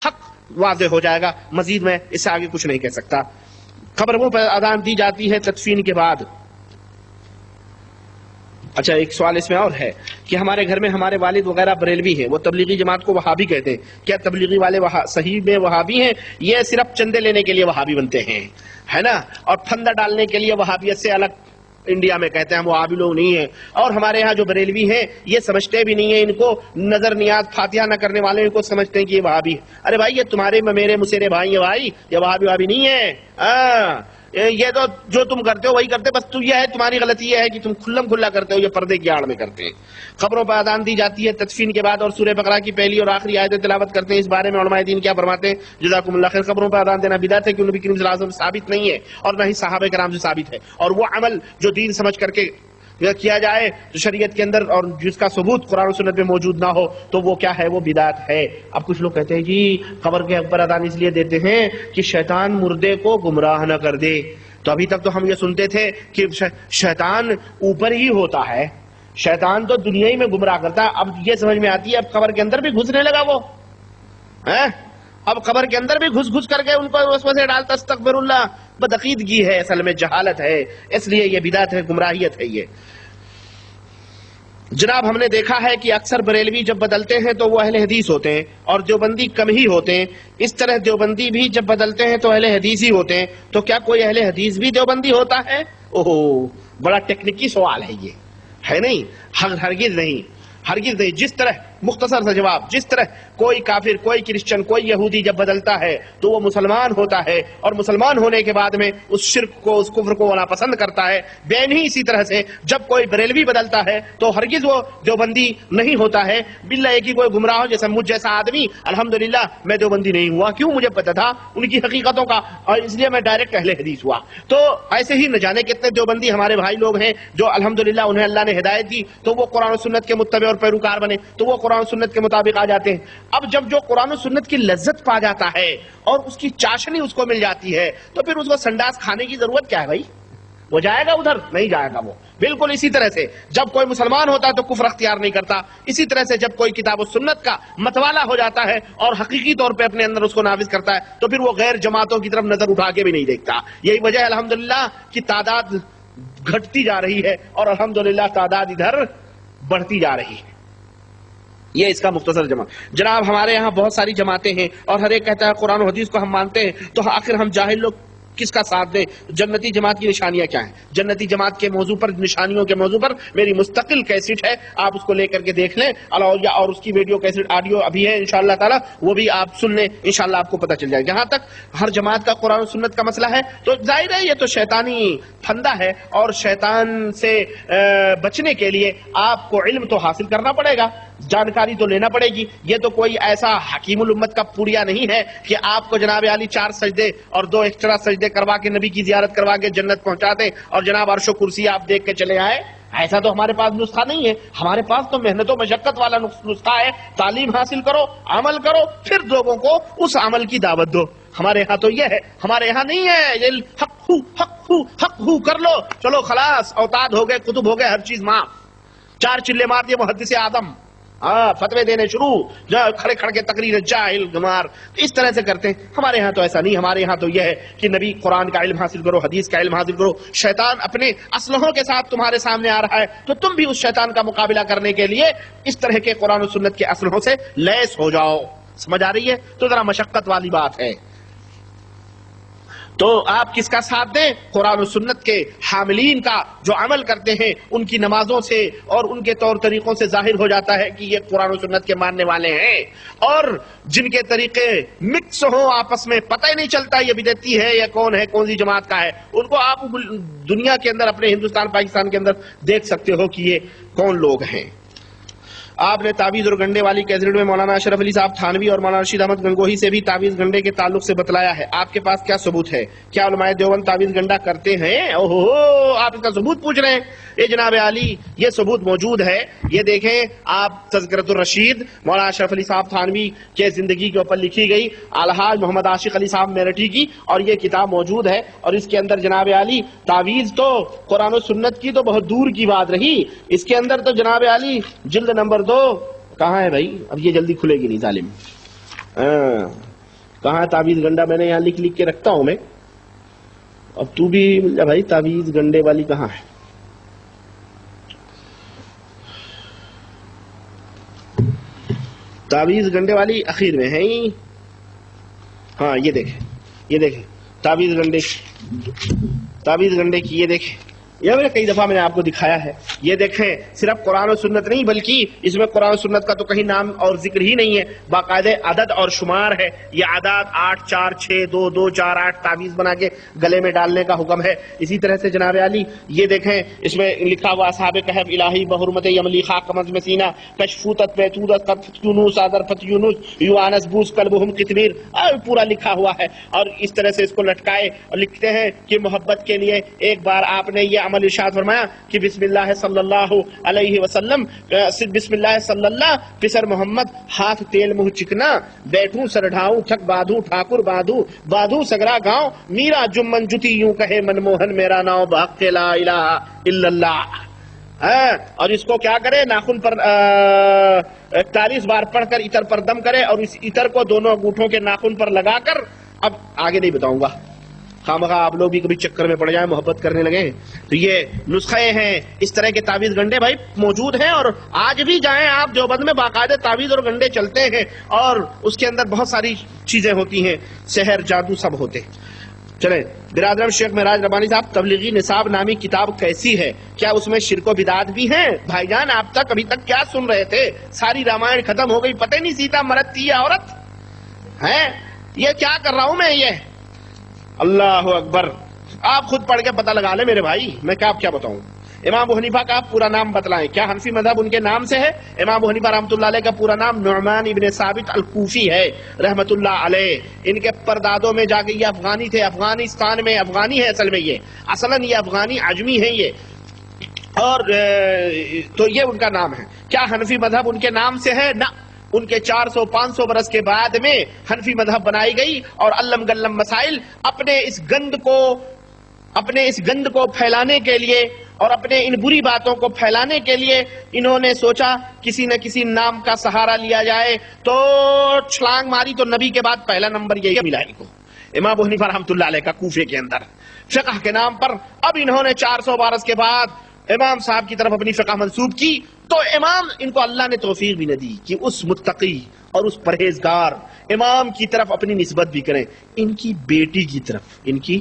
حق واضح ہو جائے گا. مزید میں اس سے آگے کچھ نہیں کہہ سکتا. قبروں پر اذان دی جاتی ہے تدفین کے بعد. اچھا ایک سوال اس میں اور ہے کہ ہمارے گھر میں ہمارے والد وغیرہ بریلوی ہیں, وہ تبلیغی جماعت کو وہابی کہتے ہیں, کیا تبلیغی والے صحیح میں وہابی ہیں؟ یہ صرف چندے لینے کے لیے وہابی بنتے ہیں, ہے نا, اور پھندا ڈالنے کے لیے وہابیت سے الگ انڈیا میں کہتے ہیں ہم وہابی لوگ نہیں ہیں. اور ہمارے ہاں جو بریلوی ہیں یہ سمجھتے بھی نہیں ہیں, ان کو نظر نیاز فاتحہ نہ کرنے والے ان کو سمجھتے ہیں کہ یہ وہابی ہے. ارے بھائی یہ تمہارے میرے مسیرے بھائی ہیں بھائی, یہ وہابی نہیں ہے. یہ تو جو تم کرتے ہو وہی کرتے, بس تو یہ ہے تمہاری غلطی یہ ہے کہ تم کھلم کھلا کرتے ہو, یہ پردے کی آڑ میں کرتے ہیں. قبروں پر اذان دی جاتی ہے تدفین کے بعد اور سورہ بقرہ کی پہلی اور آخری آیتیں تلاوت کرتے ہیں. اس بارے میں علماء دین کیا فرماتے ہیں؟ جزاکم اللہ خیر. قبروں پر اذان دینا بدعت ہے کہ نبی کریم صلی اللہ علیہ وسلم سے ثابت نہیں ہے اور نہ ہی صحابہ کرام سے ثابت ہے, اور وہ عمل جو دین سمجھ کر کے کیا جائے جو شریعت کے اندر اور جس کا ثبوت قرآن و سنت میں موجود نہ ہو تو وہ کیا ہے, وہ بدعت ہے. اب کچھ لوگ کہتے ہیں جی قبر کے اوپر اذان اس لیے دیتے ہیں کہ شیطان مردے کو گمراہ نہ کر دے. تو ابھی تک تو ہم یہ سنتے تھے کہ شیطان اوپر ہی ہوتا ہے, شیطان تو دنیا ہی میں گمراہ کرتا ہے. اب یہ سمجھ میں آتی ہے اب قبر کے اندر بھی گھسنے لگا وہ, اب قبر کے اندر بھی گھس کر کے ان کو اس میں سے ڈالتا. استغفر اللہ, بدعقیدگی ہے, اصل میں جہالت ہے, اس لیے یہ بدعت ہے, گمراہیت ہے یہ. جناب ہم نے دیکھا ہے کہ اکثر بریلوی جب بدلتے ہیں تو وہ اہل حدیث ہوتے ہیں اور دیوبندی کم ہی ہوتے ہیں. اس طرح دیوبندی بھی جب بدلتے ہیں تو اہل حدیث ہی ہوتے ہیں. تو کیا کوئی اہل حدیث بھی دیوبندی ہوتا ہے؟ اوہ بڑا ٹیکنیکی سوال ہے یہ, ہے نہیں, ہرگز نہیں, ہرگز نہیں. جس طرح مختصر سا جواب, جس طرح کوئی کافر, کوئی کرسچن, کوئی یہودی جب بدلتا ہے تو وہ مسلمان ہوتا ہے اور مسلمان ہونے کے بعد میں اس شرک کو, اس کفر کو ناپسند کرتا ہے, بین ہی اسی طرح سے جب کوئی بریلوی بدلتا ہے تو ہرگز وہ دیوبندی نہیں ہوتا ہے. باللہ ایک ہی کوئی گمراہ ہو, جیسے مجھ جیسا آدمی الحمدللہ میں دیوبندی نہیں ہوا, کیوں؟ مجھے پتا تھا ان کی حقیقتوں کا اور اس لیے میں ڈائریکٹ اہل حدیث ہوا. تو ایسے ہی نہ جانے کتنے دیوبندی ہمارے بھائی لوگ ہیں جو الحمدللہ انہیں اللہ نے ہدایت دی تو وہ قرآن و سنت کے متبع اور پیروکار بنے, تو وہ قرآن و سنت کے مطابق آ جاتے ہیں. اب جب جو قرآن و سنت کی لذت پا جاتا ہے اور اس کی چاشنی اس کو مل جاتی ہے تو پھر اس کو سنڈاس کھانے کی ضرورت کیا ہے بھائی؟ وہ جائے گا ادھر؟ نہیں جائے گا وہ. بالکل اسی طرح سے جب کوئی مسلمان ہوتا ہے تو کفر اختیار نہیں کرتا, اسی طرح سے جب کوئی کتاب و سنت کا متوالا ہو جاتا ہے اور حقیقی طور پہ اپنے اندر اس کو نافذ کرتا ہے تو پھر وہ غیر جماعتوں کی طرف نظر اٹھا کے بھی نہیں دیکھتا. یہی وجہ ہے الحمدللہ کی تعداد گھٹتی جا رہی ہے اور الحمدللہ تعداد ادھر بڑھتی جا رہی ہے. یہ اس کا مختصر جناب ہمارے یہاں بہت ساری جماعتیں ہیں اور ہر ایک کہتا ہے قرآن و حدیث کو ہم مانتے ہیں, تو آخر ہم جاہل لوگ کس کا ساتھ دیں؟ جنتی جماعت کی نشانیاں کیا ہیں؟ جنتی جماعت کے موضوع پر, نشانیوں کے موضوع پر میری مستقل کیسٹ ہے, آپ اس کو لے کر کے دیکھ لیں, اور اس کی ویڈیو کیسٹ آڈیو ابھی ہے انشاءاللہ تعالی, وہ بھی آپ سن لیں, انشاءاللہ آپ کو پتہ چل جائے. جہاں تک ہر جماعت کا قرآن و سنت کا مسئلہ ہے تو ظاہر ہے یہ تو شیطانی پھندا ہے اور شیطان سے بچنے کے لیے آپ کو علم تو حاصل کرنا پڑے گا, جانکاری تو لینا پڑے گی. یہ تو کوئی ایسا حکیم الامت کا پوریا نہیں ہے کہ آپ کو جناب عالی 4 سجدے اور 2 ایکسٹرا سجدے کروا کے نبی کی زیارت کروا کے جنت پہنچا دیں اور جناب عرش و کرسی آپ دیکھ کے چلے آئے. ایسا تو ہمارے پاس نسخہ نہیں ہے. ہمارے پاس تو محنت و مشقت والا نسخہ ہے. تعلیم حاصل کرو, عمل کرو, پھر لوگوں کو اس عمل کی دعوت دو. ہمارے ہاں تو یہ ہے, ہمارے یہاں نہیں ہے حق ہو کر لو, چلو خلاص, اوتاد ہو گئے, کتب ہو گئے, ہر چیز معاف. 4 چلے مار دیے محدث آدم, فتوے دینے شروع, کھڑے کھڑ کے تقریر, جاہل گمار, اس طرح سے کرتے ہیں. ہمارے ہاں تو ایسا نہیں. ہمارے ہاں تو یہ ہے کہ نبی قرآن کا علم حاصل کرو, حدیث کا علم حاصل کرو. شیطان اپنے اسلحوں کے ساتھ تمہارے سامنے آ رہا ہے تو تم بھی اس شیطان کا مقابلہ کرنے کے لیے اس طرح کے قرآن و سنت کے اسلحوں سے لیس ہو جاؤ. سمجھ آ رہی ہے؟ تو ذرا مشقت والی بات ہے. تو آپ کس کا ساتھ دیں؟ قرآن و سنت کے حاملین کا, جو عمل کرتے ہیں ان کی نمازوں سے اور ان کے طور طریقوں سے ظاہر ہو جاتا ہے کہ یہ قرآن و سنت کے ماننے والے ہیں. اور جن کے طریقے مکس ہوں آپس میں, پتہ ہی نہیں چلتا یہ بدعتی ہے یا کون ہے, کون سی جماعت کا ہے, ان کو آپ دنیا کے اندر, اپنے ہندوستان پاکستان کے اندر دیکھ سکتے ہو کہ یہ کون لوگ ہیں. آپ نے تعویذ اور گنڈے والی کیسٹ میں مولانا اشرف علی صاحب تھانوی اور مولانا رشید احمد گنگوہی سے بھی تعویذ گنڈے کے تعلق سے بتلایا ہے. آپ کے پاس کیا ثبوت ہے؟ کیا علماء دیوبند تعویذ گنڈا کرتے ہیں؟ اوہو, آپ اس کا ثبوت پوچھ رہے ہیں. یہ جناب عالی یہ ثبوت موجود ہے. یہ دیکھیں آپ, تذکرۃ الرشید مولانا اشرف علی صاحب تھانوی کے زندگی کے اوپر لکھی گئی, الحاج محمد عاشق علی صاحب میرٹھی کی, اور یہ کتاب موجود ہے. اور اس کے اندر جناب عالی تعویذ تو قرآن و سنت کی تو بہت دور کی بات رہی, اس کے اندر تو جناب عالی جلد نمبر 2 کہاں ہے بھائی؟ اب یہ جلدی کھلے گی نہیں ظالم. کہاں تعویذ گنڈا؟ میں نے یہاں لکھ کے رکھتا ہوں میں. اب تو بھی مل جا بھائی. تعویذ گنڈے والی کہاں ہے؟ تعویذ گنڈے والی اخیر میں ہے. ہاں یہ دیکھیں تعویذ گنڈے کی. یہ دیکھیں یہ میں نے کئی دفعہ میں نے آپ کو دکھایا ہے. یہ دیکھیں صرف قرآن و سنت نہیں بلکہ اس میں قرآن و سنت کا تو کہیں نام اور ذکر ہی نہیں ہے، باقاعدہ عدد اور شمار ہے. یہ عدد 8 4 6 2 2 4 8 تعویذ بنا کے گلے میں ڈالنے کا حکم ہے. اسی طرح سے جناب علی یہ دیکھیں اس میں لکھا ہوا اصحاب کہف الہی بحرمت یملی خاک کمز مسینہ کشفوتت بیتودت قد یونس آدر فت یونس یوانس بوس قلبہم قطمیر، پورا لکھا ہوا ہے. اور اس طرح سے اس کو لٹکائے اور لکھتے ہیں کہ محبت کے لیے ایک بار آپ نے یہ عمل ارشاد فرمایا کہ بسم اللہ صلی اللہ علیہ وسلم، بسم اللہ صلی اللہ پسر محمد ہاتھ تیل منہ چکنا، بیٹھوں سر ڈھاؤں ٹھک بادھوں ٹھاکر بادھوں سگرا گاؤں، میرا جمن جتی یوں کہے منموہن میرا ناؤ بحق لا الہ الا اللہ. اور اس کو کیا کرے؟ ناخن پر 41 بار پڑھ کر عطر پر دم کرے اور اس عطر کو دونوں انگوٹھوں کے ناخن پر لگا کر، اب آگے نہیں بتاؤں گا خامخواہ آپ لوگ بھی کبھی چکر میں پڑ جائیں محبت کرنے لگے. تو یہ نسخے ہیں، اس طرح کے تعویذ گنڈے بھائی موجود ہیں. اور آج بھی جائیں آپ دیوبند میں باقاعدہ تعویذ اور گنڈے چلتے ہیں اور اس کے اندر بہت ساری چیزیں ہوتی ہیں، سحر جادو سب ہوتے ہیں. چلیں برادرم، شیخ معراج ربانی صاحب تبلیغی نصاب نامی کتاب کیسی ہے؟ کیا اس میں شرک و بدعات بھی ہیں؟ بھائی جان آپ تک ابھی تک کیا سن رہے تھے؟ ساری رامائن ختم ہو گئی، پتہ نہیں سیتا مرد تھی یا عورت ہے. یہ کیا کر رہا ہوں میں؟ یہ اللہ اکبر، آپ خود پڑھ کے پتہ لگا لیں میرے بھائی، میں کیا بتاؤں. امام ابو حنیفہ کا آپ پورا نام بتلائیں. کیا حنفی مذہب ان کے نام سے ہے؟ امام ابو حنیفہ رحمۃ اللہ علیہ کا پورا نام نعمان ابن ثابت الکوفی ہے رحمۃ اللہ علیہ. ان کے پردادوں میں جا کے یہ افغانی تھے، افغانستان میں افغانی ہے اصل میں، یہ اصلاً یہ افغانی عجمی ہے یہ. اور تو یہ ان کا نام ہے. کیا حنفی مذہب ان کے نام سے ہے؟ نہ، ان کے 400-500 برس کے بعد میں حنفی مذہب بنائی گئی اور علم گلم مسائل اپنے اس گند کو پھیلانے کے لیے اور اپنے ان بری باتوں کو پھیلانے کے لیے انہوں نے سوچا کسی نہ کسی نام کا سہارا لیا جائے. تو چھلانگ ماری تو نبی کے بعد پہلا نمبر یہی ملا ان کو، امام ابو حنیفہ رحمۃ اللہ علیہ کا کوفے کے اندر فقہ کے نام پر. اب انہوں نے 400 برس کے بعد امام صاحب کی طرف اپنی فقہ منسوب کی تو امام ان کو اللہ نے توفیق بھی نہ دی کہ اس متقی اور اس پرہیزگار امام کی طرف اپنی نسبت بھی کریں. ان کی بیٹی کی طرف، ان کی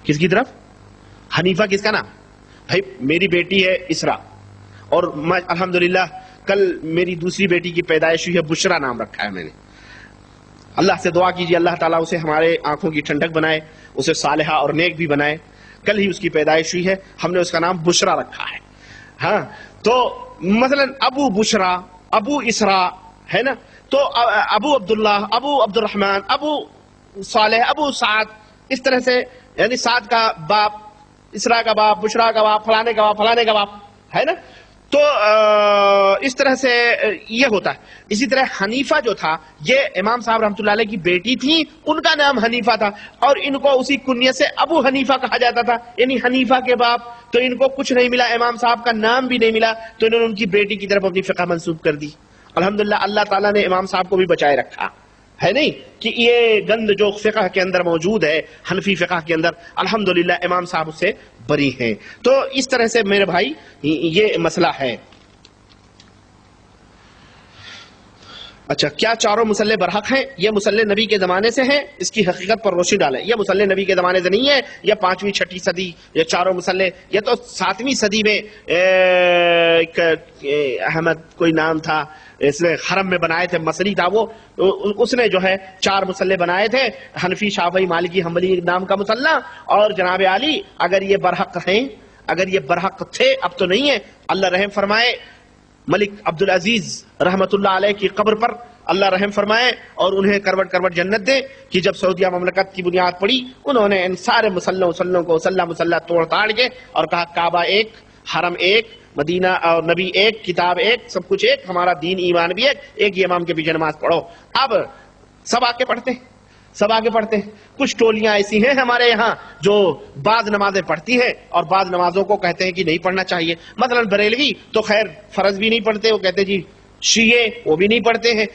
کس کی طرف؟ حنیفہ کس کا نام؟ بھائی میری بیٹی ہے اسرا اور الحمدللہ کل میری دوسری بیٹی کی پیدائش ہوئی ہے، بشرا نام رکھا ہے میں نے. اللہ سے دعا کیجیے اللہ تعالیٰ اسے ہمارے آنکھوں کی ٹھنڈک بنائے، اسے صالحہ اور نیک بھی بنائے. کل ہی اس کی پیدائش ہوئی ہے، ہم نے اس کا نام بشرا رکھا ہے. ہاں تو مثلا ابو بشرا، ابو اسرا ہے نا، تو ابو عبداللہ، ابو عبد الرحمن، ابو صالح، ابو سعد، اس طرح سے یعنی سعد کا باپ، اسرا کا باپ، بشرا کا باپ، فلانے کا باپ، فلانے کا باپ ہے نا. تو اس طرح سے یہ ہوتا ہے. اسی طرح حنیفہ جو تھا یہ امام صاحب رحمۃ اللہ علیہ کی بیٹی تھی، ان کا نام حنیفہ تھا اور ان کو اسی کنیت سے ابو حنیفہ کہا جاتا تھا، یعنی حنیفہ کے باپ. تو ان کو کچھ نہیں ملا، امام صاحب کا نام بھی نہیں ملا، تو انہوں نے ان کی بیٹی کی طرف اپنی فقہ منسوب کر دی. الحمدللہ اللہ تعالیٰ نے امام صاحب کو بھی بچائے رکھا ہے نہیں کہ یہ گند جو فقہ کے اندر موجود ہے، حنفی فقہ کے اندر، الحمدللہ امام صاحب اس سے بری ہیں. تو اس طرح سے میرے بھائی یہ مسئلہ ہے. اچھا، کیا چاروں مسلح برحق ہیں؟ یہ مسلح نبی کے زمانے سے ہیں، اس کی حقیقت پر روشنی ڈالیں. یہ مسلح نبی کے زمانے سے نہیں ہے، یہ 5ویں 6ٹھی صدی، یہ چاروں مسلح یہ تو 7ویں صدی میں ایک احمد کوئی نام تھا، اس نے حرم میں بنائے تھے، مصری تھا وہ، اس نے جو ہے 4 مسلح بنائے تھے، حنفی، شافعی، مالکی، حنبلی نام کا مسلح. اور جناب علی اگر یہ برحق ہیں، اگر یہ برحق تھے، اب تو نہیں ہے، اللہ رحم فرمائے ملک عبدالعزیز رحمت اللہ علیہ کی قبر پر اللہ رحم فرمائے اور انہیں کروٹ کروٹ جنت دے کہ جب سعودیہ مملکت کی بنیاد پڑی انہوں نے ان سارے مسلوں کو مسلح توڑ تاڑ کے اور کہا کعبہ ایک، حرم ایک، مدینہ اور نبی ایک، کتاب ایک، سب کچھ ایک، ہمارا دین ایمان بھی ایک ہی امام کے پیچھے نماز پڑھو. اب سب آ کے پڑھتے ہیں، سب آگے پڑھتے ہیں. کچھ ٹولیاں ایسی ہیں ہمارے یہاں جو بعض نمازیں پڑھتی ہیں اور بعض نمازوں کو کہتے ہیں کہ نہیں پڑھنا چاہیے. مثلا بریلوی تو خیر فرض بھی نہیں پڑھتے، وہ کہتے جی شیعہ وہ بھی نہیں پڑھتے ہیں.